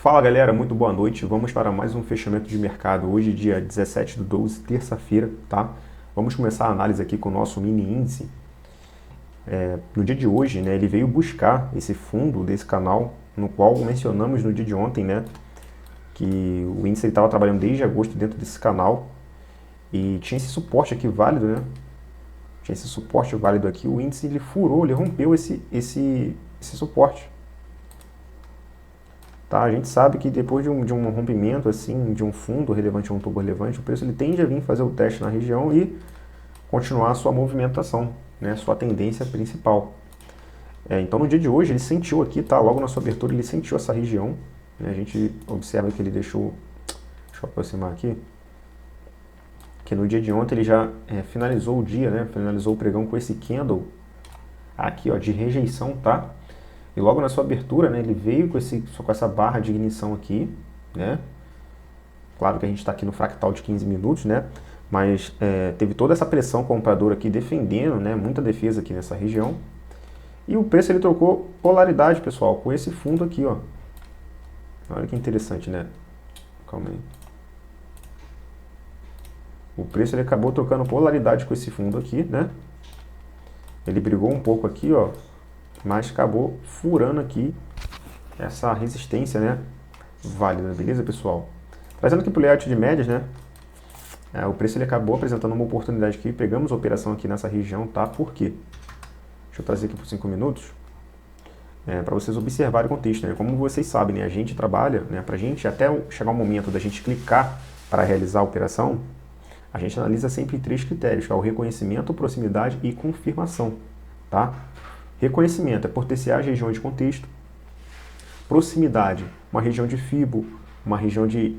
Fala galera, muito boa noite. Vamos para mais um fechamento de mercado. Hoje, dia 17/12, terça-feira, tá? Vamos começar a análise aqui com o nosso mini índice. No dia de hoje, né, ele veio buscar esse fundo desse canal, no qual mencionamos no dia de ontem, né, que o índice estava trabalhando desde agosto dentro desse canal e tinha esse suporte aqui válido, né? Tinha esse suporte válido aqui. O índice ele furou, ele rompeu esse suporte. Tá, a gente sabe que depois de um rompimento assim, de um fundo relevante ou um tubo relevante, o preço ele tende a vir fazer o teste na região e continuar a sua movimentação, né, sua tendência principal. Então no dia de hoje ele sentiu aqui, tá, logo na sua abertura ele sentiu essa região, né, a gente observa que ele deixou, deixa eu aproximar aqui, que no dia de ontem ele já finalizou o dia, né, finalizou o pregão com esse candle aqui, ó, de rejeição, tá? E logo na sua abertura, né, ele veio com essa barra de ignição aqui, né? Claro que a gente está aqui no fractal de 15 minutos, né? Mas teve toda essa pressão compradora aqui defendendo, né? Muita defesa aqui nessa região. E o preço ele trocou polaridade, pessoal, com esse fundo aqui, ó. Olha que interessante, né? Calma aí. O preço ele acabou trocando polaridade com esse fundo aqui, né? Ele brigou um pouco aqui, ó, mas acabou furando aqui essa resistência, né, válida, beleza, pessoal? Trazendo aqui para o layout de médias, né, o preço ele acabou apresentando uma oportunidade aqui, pegamos a operação aqui nessa região, tá? Por quê? Deixa eu trazer aqui por 5 minutos, para vocês observarem o contexto, né? Como vocês sabem, né, a gente trabalha, né, para a gente até chegar o momento da gente clicar para realizar a operação, a gente analisa sempre 3 critérios, que é o reconhecimento, proximidade e confirmação, tá? Reconhecimento é por TCA, região de contexto. Proximidade, uma região de FIBO, uma região de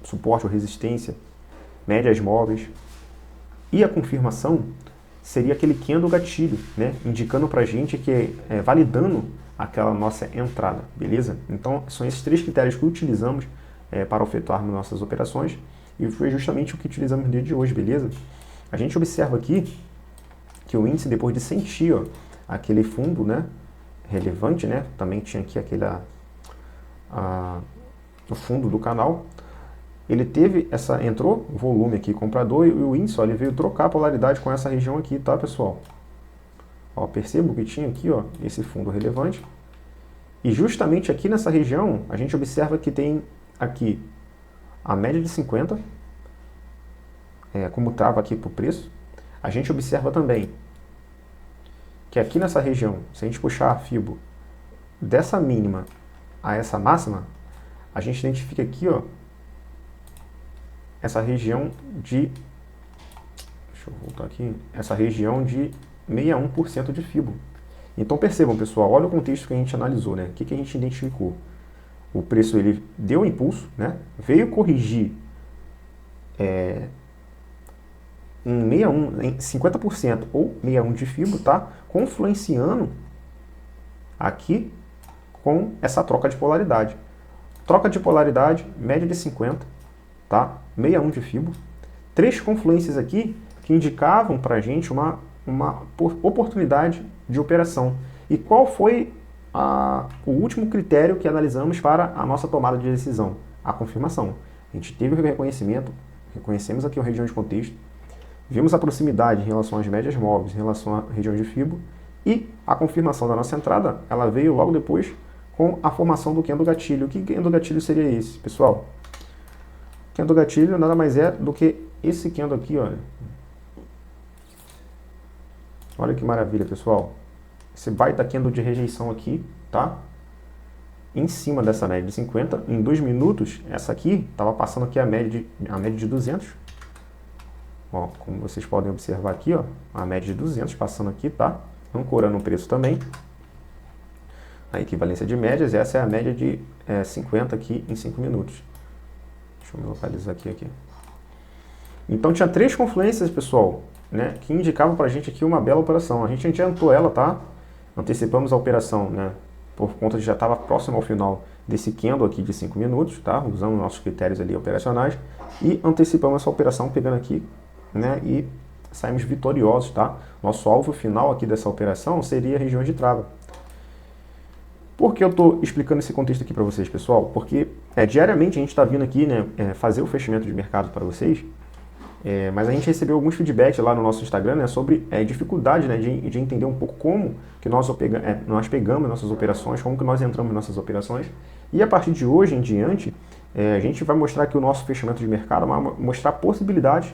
suporte ou resistência, médias móveis. E a confirmação seria aquele candle gatilho, né? Indicando para a gente que validando aquela nossa entrada, beleza? Então, são esses 3 critérios que utilizamos para efetuarmos nossas operações e foi justamente o que utilizamos no dia de hoje, beleza? A gente observa aqui que o índice, depois de sentir, ó, aquele fundo, né, relevante, né, também tinha aqui o fundo do canal, ele teve entrou volume aqui comprador e o índice, ó, ele veio trocar a polaridade com essa região aqui, tá, pessoal? Ó, percebo que tinha aqui, ó, esse fundo relevante e justamente aqui nessa região a gente observa que tem aqui a média de 50 como trava aqui para o preço. A gente observa também que aqui nessa região, se a gente puxar a FIBO dessa mínima a essa máxima, a gente identifica aqui, ó, essa região de, deixa eu voltar aqui, essa região de 61% de FIBO. Então percebam, pessoal, olha o contexto que a gente analisou, né? O que a gente identificou? O preço ele deu um impulso, né? Veio corrigir em 50% ou 61 de FIBO, tá? Confluenciando aqui com essa troca de polaridade. Troca de polaridade, média de 50, tá? 61 de FIBO. 3 confluências aqui que indicavam para a gente uma oportunidade de operação. E qual foi o último critério que analisamos para a nossa tomada de decisão? A confirmação. A gente teve o reconhecimento, reconhecemos aqui a região de contexto, vimos a proximidade em relação às médias móveis, em relação à região de FIBO, e a confirmação da nossa entrada, ela veio logo depois com a formação do candle gatilho. O que candle gatilho seria esse, pessoal? Candle gatilho nada mais é do que esse candle aqui, olha. Olha que maravilha, pessoal. Esse baita candle de rejeição aqui, tá? Em cima dessa média de 50, em 2 minutos, essa aqui estava passando aqui a média de 200. Ó, como vocês podem observar aqui, ó, a média de 200 passando aqui, tá? Ancorando o preço também. A equivalência de médias, essa é a média de 50 aqui em 5 minutos. Deixa eu me localizar aqui. Então tinha 3 confluências, pessoal, né, que indicavam pra gente aqui uma bela operação. A gente adiantou ela, tá? Antecipamos a operação, né, por conta de já estava próximo ao final desse candle aqui de 5 minutos, tá? Usando nossos critérios ali operacionais e antecipamos essa operação pegando aqui, né, e saímos vitoriosos, tá? Nosso alvo final aqui dessa operação seria a região de trava. Por que eu estou explicando esse contexto aqui para vocês, pessoal? Porque diariamente a gente está vindo aqui, né, fazer o fechamento de mercado para vocês, mas a gente recebeu alguns feedbacks lá no nosso Instagram, né, sobre dificuldade, né, de entender um pouco como que nós pegamos nossas operações, como que nós entramos em nossas operações. E a partir de hoje em diante, a gente vai mostrar aqui o nosso fechamento de mercado, mostrar possibilidades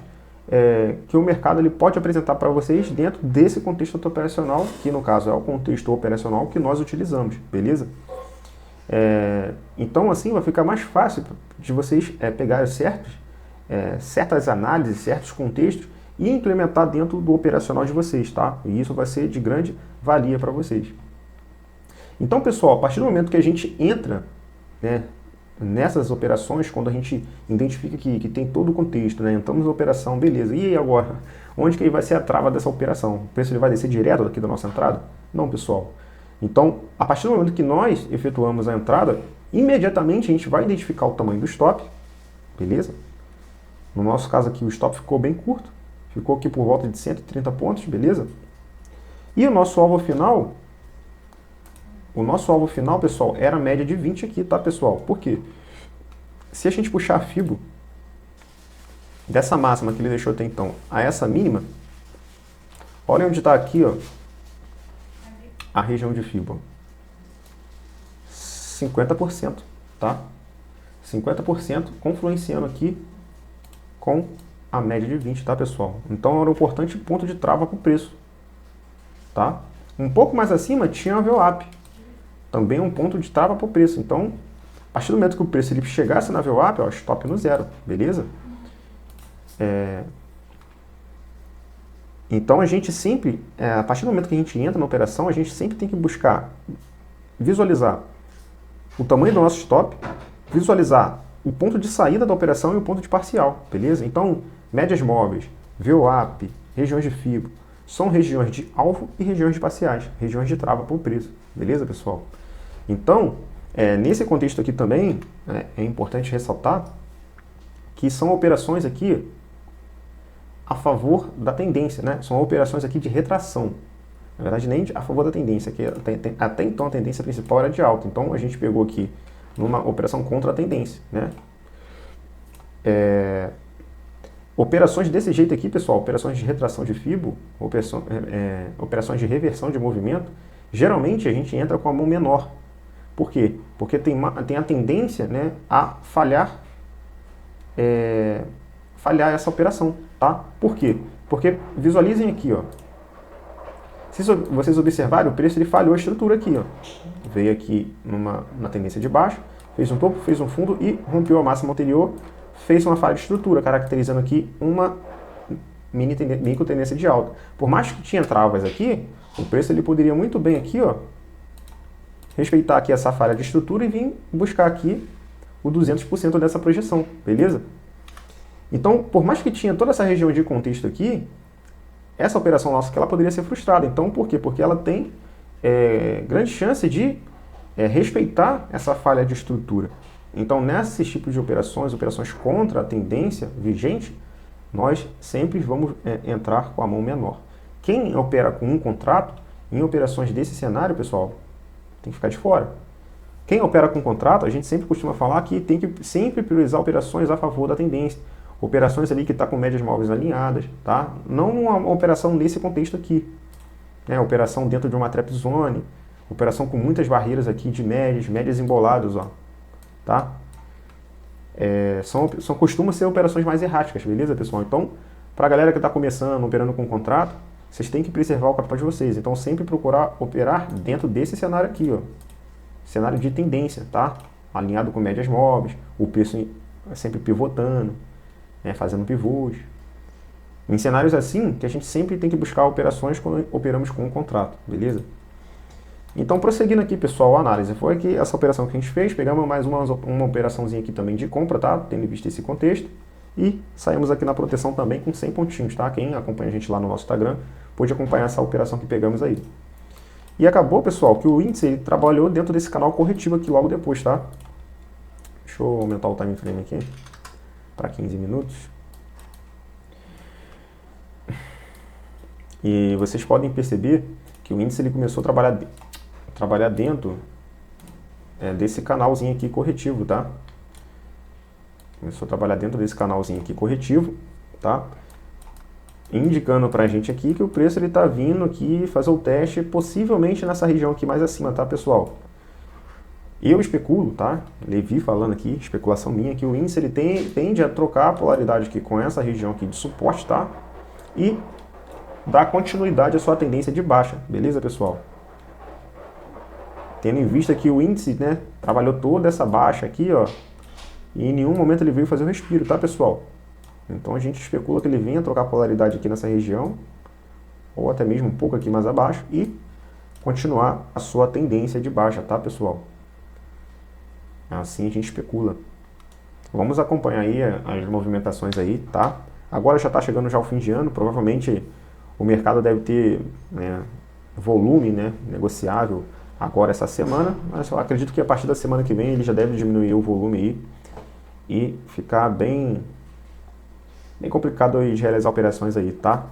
que o mercado ele pode apresentar para vocês dentro desse contexto operacional, que no caso é o contexto operacional que nós utilizamos, beleza? Então assim vai ficar mais fácil de vocês pegarem certas análises, certos contextos e implementar dentro do operacional de vocês, tá? E isso vai ser de grande valia para vocês. Então, pessoal, a partir do momento que a gente entra, né, nessas operações, quando a gente identifica que tem todo o contexto, né, entramos na operação, beleza, e agora? Onde que vai ser a trava dessa operação? O preço ele vai descer direto daqui da nossa entrada? Não, pessoal. Então, a partir do momento que nós efetuamos a entrada, imediatamente a gente vai identificar o tamanho do stop, beleza? No nosso caso aqui o stop ficou bem curto, ficou aqui por volta de 130 pontos, beleza? E o nosso alvo final, pessoal, era a média de 20 aqui, tá, pessoal? Por quê? Se a gente puxar a Fibo dessa máxima que ele deixou até então a essa mínima, olha onde está aqui, ó, a região de Fibo. 50%, tá? 50% confluenciando aqui com a média de 20, tá, pessoal? Então era um importante ponto de trava para o preço, tá? Um pouco mais acima tinha a VWAP, também um ponto de trava para o preço. Então, a partir do momento que o preço ele chegasse na VWAP, ó, stop no zero, beleza? Então a gente sempre, a partir do momento que a gente entra na operação, a gente sempre tem que buscar visualizar o tamanho do nosso stop, visualizar o ponto de saída da operação e o ponto de parcial, beleza? Então, médias móveis, VWAP, regiões de Fibo, são regiões de alvo e regiões de parciais, regiões de trava para o preço, beleza, pessoal? Então, nesse contexto aqui também, é importante ressaltar que são operações aqui a favor da tendência, né? São operações aqui de retração. Na verdade, nem a favor da tendência, que até então a tendência principal era de alta. Então, a gente pegou aqui numa operação contra a tendência, né? Operações desse jeito aqui, pessoal, operações de retração de Fibo, operações de reversão de movimento, geralmente a gente entra com a mão menor. Por quê? Porque tem a tendência, né, a falhar essa operação, tá? Por quê? Porque visualizem aqui, ó. Se vocês observarem, o preço ele falhou a estrutura aqui, ó. Veio aqui na tendência de baixo, fez um topo, fez um fundo e rompeu a máxima anterior, fez uma falha de estrutura, caracterizando aqui uma micro tendência de alta. Por mais que tinha travas aqui, o preço ele poderia muito bem aqui, ó, respeitar aqui essa falha de estrutura e vir buscar aqui o 200% dessa projeção, beleza? Então, por mais que tinha toda essa região de contexto aqui, essa operação nossa que ela poderia ser frustrada. Então, por quê? Porque ela tem grande chance de respeitar essa falha de estrutura. Então, nesses tipos de operações contra a tendência vigente, nós sempre vamos entrar com a mão menor. Quem opera com um contrato, em operações desse cenário, pessoal, tem que ficar de fora. Quem opera com contrato, a gente sempre costuma falar que tem que sempre priorizar operações a favor da tendência. Operações ali que está com médias móveis alinhadas, tá? Não uma operação nesse contexto aqui. Operação dentro de uma trap zone, operação com muitas barreiras aqui de médias emboladas, ó, tá? Costumam ser operações mais erráticas, beleza, pessoal? Então, para a galera que está começando, operando com contrato, vocês têm que preservar o capital de vocês. Então, sempre procurar operar dentro desse cenário aqui, ó. Cenário de tendência, tá? Alinhado com médias móveis, o preço sempre pivotando, fazendo pivôs. Em cenários assim, que a gente sempre tem que buscar operações quando operamos com um contrato, beleza? Então, prosseguindo aqui, pessoal, a análise. Foi aqui essa operação que a gente fez, pegamos mais uma operaçãozinha aqui também de compra, tá? Tendo visto esse contexto. E saímos aqui na proteção também com 100 pontinhos, tá? Quem acompanha a gente lá no nosso Instagram pode acompanhar essa operação que pegamos aí. E acabou, pessoal, que o índice ele trabalhou dentro desse canal corretivo aqui logo depois, tá? Deixa eu aumentar o time frame aqui para 15 minutos. E vocês podem perceber que o índice ele começou a trabalhar dentro desse canalzinho aqui corretivo, tá? Começou a trabalhar dentro desse canalzinho aqui corretivo, tá? Indicando pra gente aqui que o preço ele tá vindo aqui fazer o teste possivelmente nessa região aqui mais acima, tá, pessoal? Eu especulo, tá? Levi falando aqui, especulação minha, que o índice ele tende a trocar a polaridade aqui com essa região aqui de suporte, tá? E dar continuidade à sua tendência de baixa, beleza, pessoal? Tendo em vista que o índice, né, trabalhou toda essa baixa aqui, ó, e em nenhum momento ele veio fazer o respiro, tá, pessoal? Então a gente especula que ele venha trocar a polaridade aqui nessa região, ou até mesmo um pouco aqui mais abaixo, e continuar a sua tendência de baixa, tá, pessoal? Assim a gente especula. Vamos acompanhar aí as movimentações aí, tá? Agora já está chegando já o fim de ano, provavelmente o mercado deve ter, né, volume, né, negociável agora essa semana, mas eu acredito que a partir da semana que vem ele já deve diminuir o volume aí e ficar bem complicado aí de realizar operações aí, tá?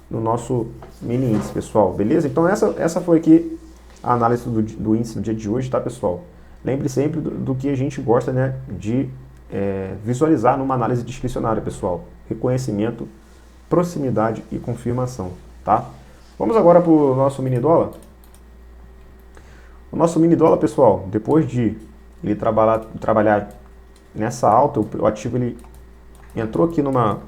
No nosso mini índice, pessoal, beleza? Então essa foi aqui a análise do índice no dia de hoje, tá, pessoal? Lembre sempre do que a gente gosta, né, de visualizar numa análise discricionária, pessoal. Reconhecimento, proximidade e confirmação, tá? Vamos agora para o nosso mini dólar. O nosso mini dólar, pessoal, depois de ele trabalhar nessa alta, o ativo ele entrou aqui numa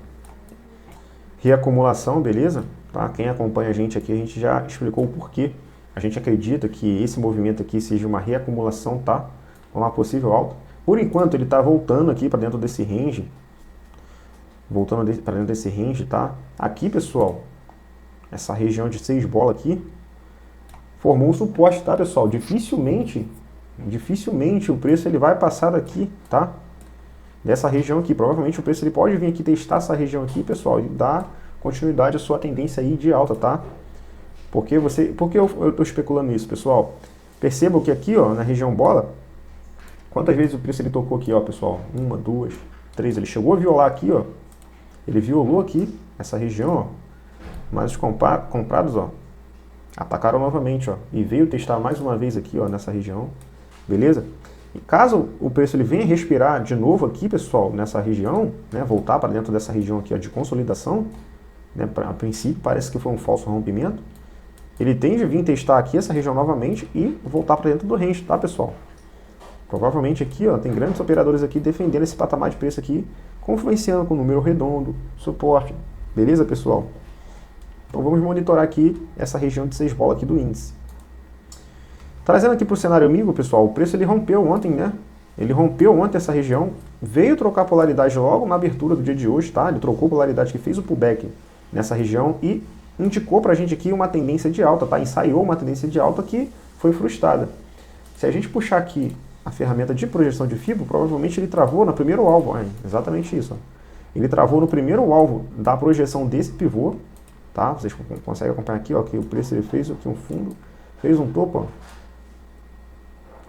reacumulação, beleza? Tá? Quem acompanha a gente aqui, a gente já explicou o porquê. A gente acredita que esse movimento aqui seja uma reacumulação, tá? Uma possível alta. Por enquanto, ele está voltando aqui para dentro desse range. Voltando para dentro desse range, tá? Aqui, pessoal, essa região de 6 bolas aqui, formou um suporte, tá, pessoal? Dificilmente o preço ele vai passar daqui, tá? Dessa região aqui. Provavelmente o preço ele pode vir aqui testar essa região aqui, pessoal, e dar continuidade à sua tendência aí de alta, tá? Por que eu estou especulando isso, pessoal? Percebam que aqui, ó, na região bola, quantas vezes o preço ele tocou aqui, ó, pessoal? 1, 2, 3. Ele chegou a violar aqui, ó. Ele violou aqui essa região, ó. Mas os comprados, ó, atacaram novamente, ó. E veio testar mais uma vez aqui, ó, nessa região. Beleza? E caso o preço ele venha respirar de novo aqui, pessoal, nessa região, né, voltar para dentro dessa região aqui, ó, de consolidação, né, a princípio parece que foi um falso rompimento, ele tende a vir testar aqui essa região novamente e voltar para dentro do range, tá, pessoal? Provavelmente aqui, ó, tem grandes operadores aqui defendendo esse patamar de preço aqui, confluenciando com o número redondo, suporte. Beleza, pessoal? Então vamos monitorar aqui essa região de 6 bolas aqui do índice. Trazendo aqui para o cenário amigo, pessoal, o preço ele rompeu ontem, né? Ele rompeu ontem essa região, veio trocar polaridade logo na abertura do dia de hoje, tá? Ele trocou polaridade que fez o pullback nessa região e indicou para a gente aqui uma tendência de alta, tá? Ensaiou uma tendência de alta que foi frustrada. Se a gente puxar aqui a ferramenta de projeção de FIBO, provavelmente ele travou no primeiro alvo, exatamente isso. Ó. Ele travou no primeiro alvo da projeção desse pivô, tá? Vocês conseguem acompanhar aqui, ó, que o preço ele fez aqui um fundo, fez um topo, ó,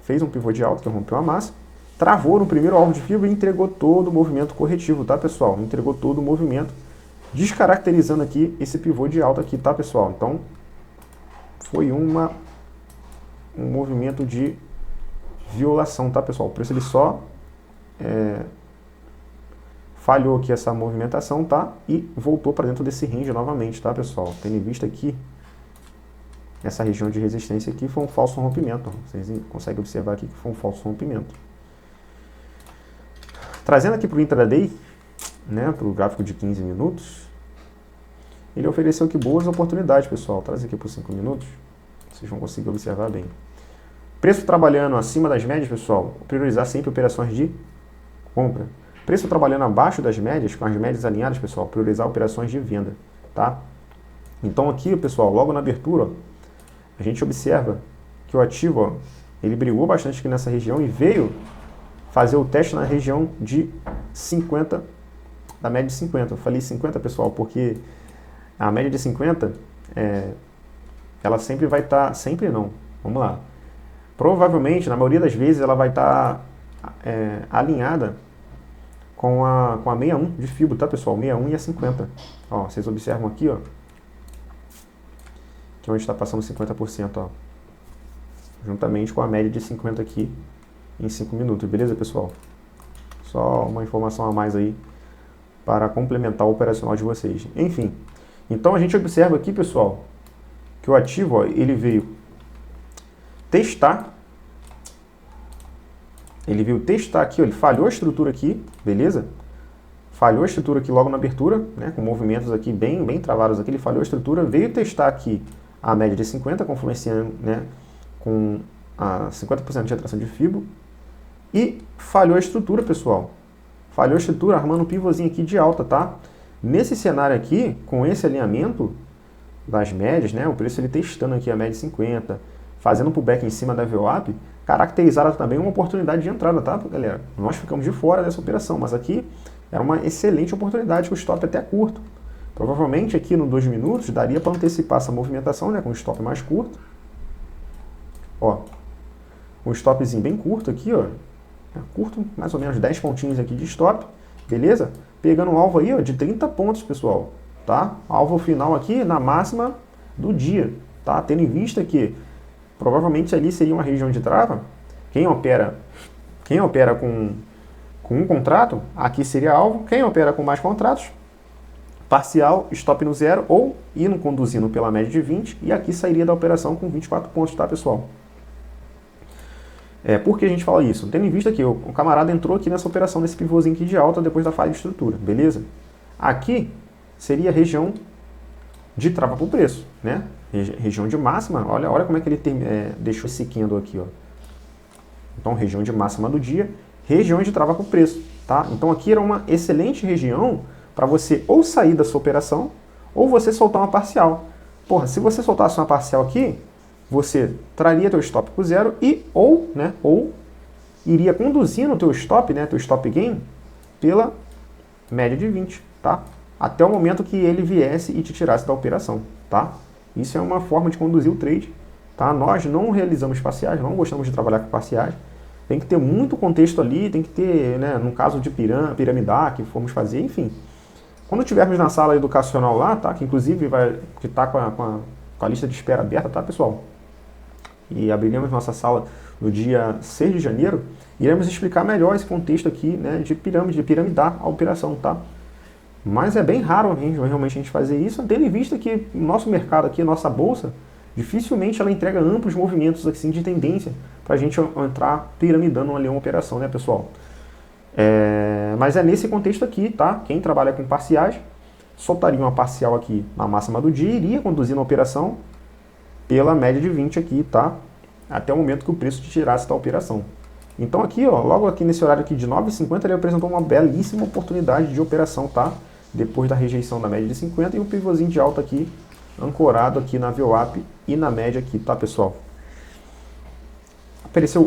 fez um pivô de alta que rompeu a massa, travou no primeiro alvo de FIBO e entregou todo o movimento corretivo, tá, pessoal? Entregou todo o movimento, descaracterizando aqui esse pivô de alta aqui, tá, pessoal? Então, foi um movimento de violação, tá, pessoal? O preço ele só falhou aqui essa movimentação, tá? E voltou para dentro desse range novamente, tá, pessoal? Tendo em vista aqui, essa região de resistência aqui foi um falso rompimento. Vocês conseguem observar aqui que foi um falso rompimento. Trazendo aqui para o intraday, né, para o gráfico de 15 minutos, ele ofereceu aqui boas oportunidades, pessoal. Traz aqui por 5 minutos, vocês vão conseguir observar bem. Preço trabalhando acima das médias, pessoal, priorizar sempre operações de compra. Preço trabalhando abaixo das médias, com as médias alinhadas, pessoal, priorizar operações de venda, tá? Então aqui, pessoal, logo na abertura, ó, a gente observa que o ativo, ó, ele brigou bastante aqui nessa região e veio fazer o teste na região de 50, da média de 50. Eu falei 50, pessoal, porque a média de 50, ela sempre vai estar, sempre não, vamos lá. Provavelmente, na maioria das vezes, ela vai estar alinhada com a 61 de FIBO, tá, pessoal? 61 e a 50. Ó, vocês observam aqui, ó, que é onde está passando 50%, ó, juntamente com a média de 50 aqui em 5 minutos, beleza, pessoal? Só uma informação a mais aí para complementar o operacional de vocês. Enfim, então a gente observa aqui, pessoal, que o ativo, ó, ele veio testar, aqui, ó, ele falhou a estrutura aqui, beleza? Falhou a estrutura aqui logo na abertura, né, com movimentos aqui bem travados aqui, ele falhou a estrutura, veio testar aqui a média de 50, confluenciando, né, com a 50% de atração de Fibo, e falhou a estrutura, pessoal. Falhou a estrutura armando um pivôzinho aqui de alta, tá? Nesse cenário aqui, com esse alinhamento das médias, né, o preço ele testando aqui a média de 50, fazendo um pullback em cima da VWAP, caracterizada também uma oportunidade de entrada, tá, galera? Nós ficamos de fora dessa operação, mas aqui era uma excelente oportunidade com o stop até curto. Provavelmente aqui no 2 minutos daria para antecipar essa movimentação, né, com um stop mais curto. Ó, um stopzinho bem curto aqui, ó. Curto, mais ou menos 10 pontinhos aqui de stop, beleza? Pegando um alvo aí, ó, de 30 pontos, pessoal, tá? Alvo final aqui na máxima do dia, tá? Tendo em vista que provavelmente ali seria uma região de trava. Quem opera com um contrato, aqui seria alvo. Quem opera com mais contratos, parcial, stop no zero ou indo conduzindo pela média de 20 e aqui sairia da operação com 24 pontos, tá, pessoal? Por que a gente fala isso? Tendo em vista que o camarada entrou aqui nessa operação, nesse pivôzinho aqui de alta depois da falha de estrutura, beleza? Aqui seria a região de trava para o preço, né? Região de máxima, olha como é que ele deixou esse candle aqui, ó. Então, região de máxima do dia, região de trava para o preço, tá? Então, aqui era uma excelente região para você ou sair da sua operação ou você soltar uma parcial. Porra, se você soltasse uma parcial aqui, você traria teu stop para o zero ou iria conduzindo o teu stop, né, teu stop gain, pela média de 20, tá? Até o momento que ele viesse e te tirasse da operação, tá? Isso é uma forma de conduzir o trade, tá? Nós não realizamos parciais, não gostamos de trabalhar com parciais. Tem que ter muito contexto ali, tem que ter, né, no caso de piramidar, que formos fazer, enfim. Quando tivermos na sala educacional lá, tá? Que inclusive que tá com a lista de espera aberta, tá, pessoal? E abriremos nossa sala no dia 6 de janeiro, iremos explicar melhor esse contexto aqui, né, de piramidar a operação, tá? Mas é bem raro realmente a gente fazer isso, tendo em vista que o nosso mercado aqui, a nossa bolsa, dificilmente ela entrega amplos movimentos assim, de tendência para a gente entrar piramidando ali uma operação, né, pessoal? Mas é nesse contexto aqui, tá? Quem trabalha com parciais, soltaria uma parcial aqui na máxima do dia e iria conduzindo a operação pela média de 20 aqui, tá? Até o momento que o preço te tirasse da operação. Então aqui, ó, logo aqui nesse horário aqui de 9h50, ele apresentou uma belíssima oportunidade de operação, tá? Depois da rejeição da média de 50 e o pivôzinho de alta aqui, ancorado aqui na VWAP e na média aqui, tá, pessoal?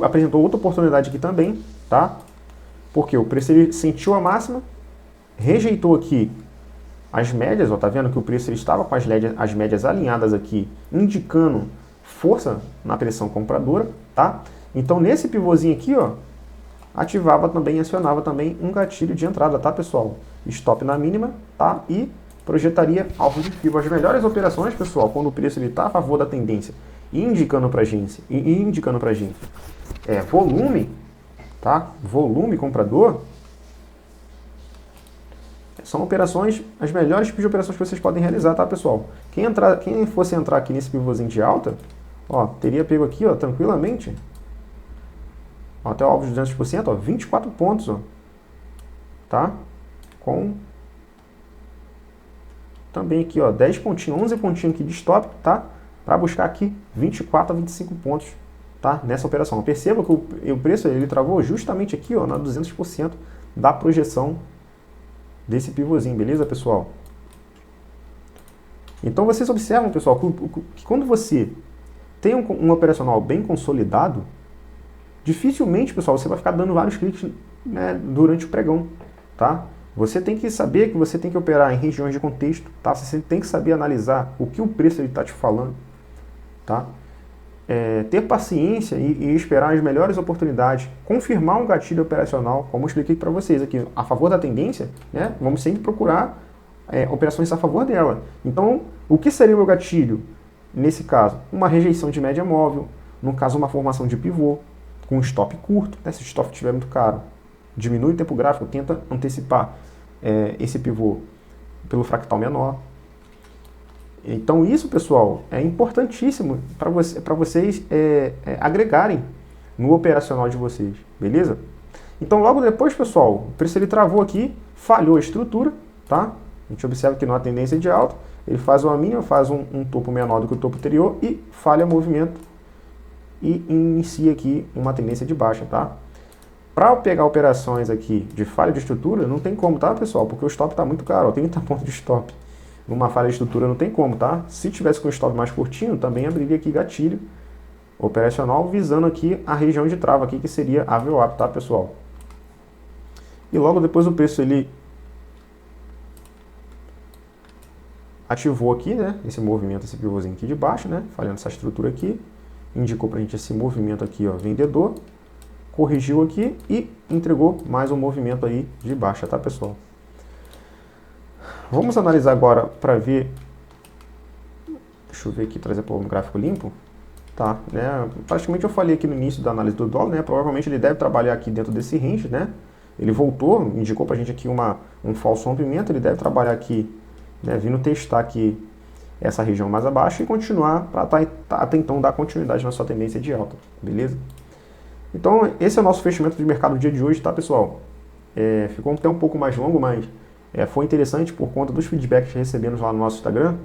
Apresentou outra oportunidade aqui também, tá? Porque o preço ele sentiu a máxima, rejeitou aqui as médias, ó, tá vendo que o preço ele estava com as médias alinhadas aqui, indicando força na pressão compradora, tá? Então nesse pivôzinho aqui, ó, acionava também um gatilho de entrada, tá, pessoal? Stop na mínima, tá? E projetaria alvo de FIBO. As melhores operações, pessoal, quando o preço ele tá a favor da tendência, indicando pra gente, volume, tá? Volume comprador, são operações, as melhores tipos de operações que vocês podem realizar, tá, pessoal? Quem fosse entrar aqui nesse pivôzinho de alta, ó, teria pego aqui, ó, tranquilamente, ó, até o alvo de 200%, ó, 24 pontos, ó, tá? Com também aqui, ó, 10 pontinhos, 11 pontinhos aqui de stop, tá? Para buscar aqui 24 a 25 pontos, tá? Nessa operação. Perceba que o preço ele travou justamente aqui, ó, na 200% da projeção desse pivôzinho, beleza, pessoal? Então vocês observam, pessoal, que quando você tem um operacional bem consolidado, dificilmente, pessoal, você vai ficar dando vários cliques, né, durante o pregão, tá? Você tem que saber que você tem que operar em regiões de contexto, tá? Você tem que saber analisar o que o preço está te falando, tá? Ter paciência e esperar as melhores oportunidades, confirmar um gatilho operacional, como eu expliquei para vocês aqui, a favor da tendência, né? Vamos sempre procurar operações a favor dela. Então, o que seria o meu gatilho? Nesse caso, uma rejeição de média móvel, no caso, uma formação de pivô, com stop curto, né? Se o stop estiver muito caro, diminui o tempo gráfico, tenta antecipar esse pivô pelo fractal menor. Então isso, pessoal, é importantíssimo para vocês agregarem no operacional de vocês, beleza? Então logo depois, pessoal, o preço ele travou aqui, falhou a estrutura, tá? A gente observa que numa tendência de alta, ele faz uma mínima, faz um topo menor do que o topo anterior e falha movimento e inicia aqui uma tendência de baixa, tá? Para pegar operações aqui de falha de estrutura, não tem como, tá, pessoal? Porque o stop está muito caro, ó, 30 pontos de stop. Numa falha de estrutura não tem como, tá? Se tivesse com o stop mais curtinho, também abriria aqui gatilho operacional, visando aqui a região de trava aqui, que seria a VWAP, tá, pessoal? E logo depois o preço ele ativou aqui, né, esse movimento, esse pivôzinho aqui de baixo, né, falhando essa estrutura aqui, indicou pra gente esse movimento aqui, ó, vendedor, corrigiu aqui e entregou mais um movimento aí de baixa, tá, pessoal? Vamos analisar agora para ver, deixa eu ver aqui, trazer para um gráfico limpo, tá, né, praticamente eu falei aqui no início da análise do dólar, né, provavelmente ele deve trabalhar aqui dentro desse range, né, ele voltou, indicou pra gente aqui um falso rompimento, ele deve trabalhar aqui, né, vindo testar aqui essa região mais abaixo e continuar para até então dar continuidade na sua tendência de alta, beleza? Então esse é o nosso fechamento de mercado do dia de hoje, tá, pessoal? Ficou até um pouco mais longo, mas foi interessante por conta dos feedbacks que recebemos lá no nosso Instagram,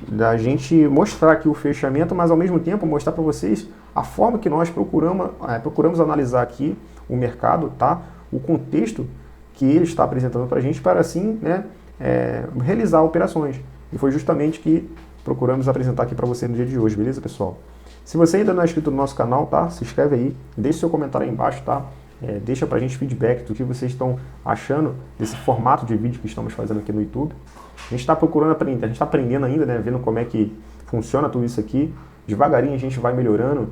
da gente mostrar aqui o fechamento, mas ao mesmo tempo mostrar para vocês a forma que nós procuramos analisar aqui o mercado, tá? O contexto que ele está apresentando para a gente, para assim, né, realizar operações. E foi justamente que procuramos apresentar aqui para você no dia de hoje, beleza, pessoal? Se você ainda não é inscrito no nosso canal, tá? Se inscreve aí, deixe seu comentário aí embaixo, tá? Deixa pra gente feedback do que vocês estão achando desse formato de vídeo que estamos fazendo aqui no YouTube. A gente está procurando aprender, a gente está aprendendo ainda, né? Vendo como é que funciona tudo isso aqui. Devagarinho a gente vai melhorando,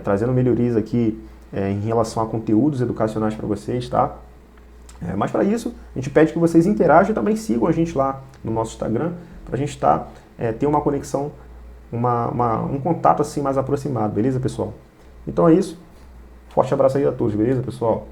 trazendo melhorias aqui em relação a conteúdos educacionais para vocês, tá? Mas para isso, a gente pede que vocês interajam e também sigam a gente lá no nosso Instagram, para a gente ter uma conexão, um contato assim mais aproximado, beleza, pessoal? Então é isso. Forte abraço aí a todos, beleza, pessoal?